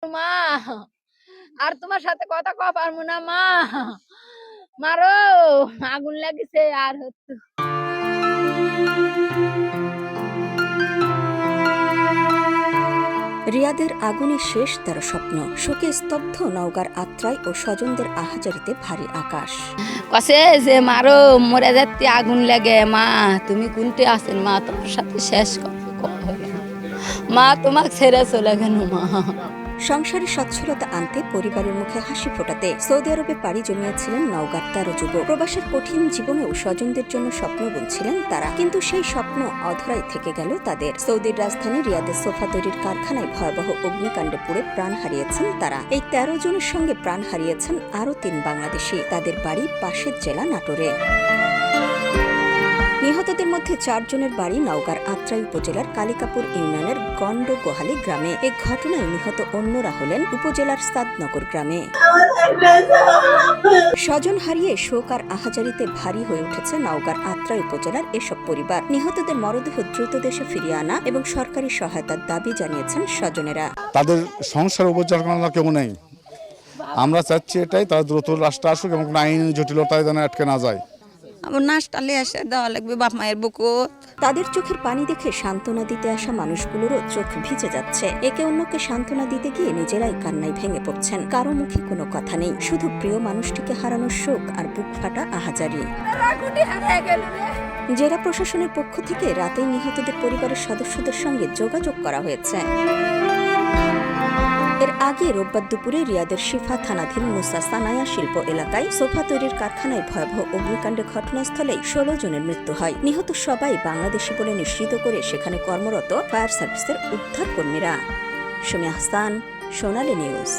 মা আর তোমার সাথে কথা কওয়া পারবো না মা, মারো আগুন লাগিছে আর হচ্ছে। রিয়াদের আগুনে শেষ তার স্বপ্ন, শোকে স্তব্ধ নওগাঁর আত্রাই ও স্বজনদের আহাজারিতে ভারী আকাশ। কসে যে মারো মরে যাচ্ছে আগুন লাগে, মা তুমি কোনটি আছেন মা, তোমার সাথে শেষ কথা হলো মা, তোমাকে ছেড়ে চলে গেল মা। সংসারে সচ্ছলতা আনতে, পরিবারের মুখে হাসি ফোটাতে সৌদি আরবে পাড়ি জমিয়েছিলেন নওগাঁর 13 যুবক। প্রবাসের কঠিন জীবনেও স্বজনদের জন্য স্বপ্ন বুনছিলেন তারা, কিন্তু সেই স্বপ্ন অধরাই থেকে গেল তাদের। সৌদির রাজধানী রিয়াদের সোফা তৈরির কারখানায় ভয়াবহ অগ্নিকাণ্ডে পুড়ে প্রাণ হারিয়েছেন তারা। এই 13 জনের সঙ্গে প্রাণ হারিয়েছেন আরও 3 বাংলাদেশি। তাদের বাড়ি পাশের জেলা নাটোরে। নিহতদের মধ্যে 4 জনের বাড়ি নওগাঁর আত্রাই উপজেলার কালিকাপুর ইউনিয়নের গন্ড গোহালি গ্রামে। এই ঘটনায় নিহত অন্যরা হলেন উপজেলার সাদনগর গ্রামে। স্বজন হারিয়ে শোক আর আহাজারিতে ভারী হয়ে উঠেছে নওগাঁর আত্রাই উপজেলার এসব পরিবার। নিহতদের মরদেহ দ্রুত দেশে ফিরিয়ে আনা এবং সরকারি সহায়তার দাবি জানিয়েছেন স্বজনেরা। তাদের সংসার উপচার করার কেউ নেই, আমরা চাচ্ছি এটাই, তারা দ্রুত রাষ্ট্র আসুক এবং আইনি জটিলতায় যেন আটকে না যায়। আমার নাশটালে এসে দেওয়া লাগবে বাপ মায়ের বুকু। তাদের চোখের পানি দেখে সান্ত্বনা দিতে আসা মানুষগুলোরও চোখ ভিজে যাচ্ছে। একে অন্যকে সান্ত্বনা দিতে গিয়ে নিজেরাই কান্নায় ভেঙে পড়ছেন। কারো মুখে কোনো কথা নেই, শুধু প্রিয় মানুষটিকে হারানোর শোক আর বুক ফাটা আহাজারি। জেলা প্রশাসনের পক্ষ থেকে রাতেই নিহতদের পরিবারের সদস্যদের সঙ্গে যোগাযোগ করা হয়েছে। এর আগে রোববার দুপুরে রিয়াদের শিফা থানাধীন মুসা সানায়া শিল্প এলাকায় সোফা তৈরির কারখানায় ভয়াবহ অগ্নিকাণ্ডের ঘটনাস্থলেই 16 জনের মৃত্যু হয়। নিহত সবাই বাংলাদেশি বলে নিশ্চিত করে সেখানে কর্মরত ফায়ার সার্ভিসের উদ্ধার কর্মীরা। সুমি আহসান, সোনালী নিউজ।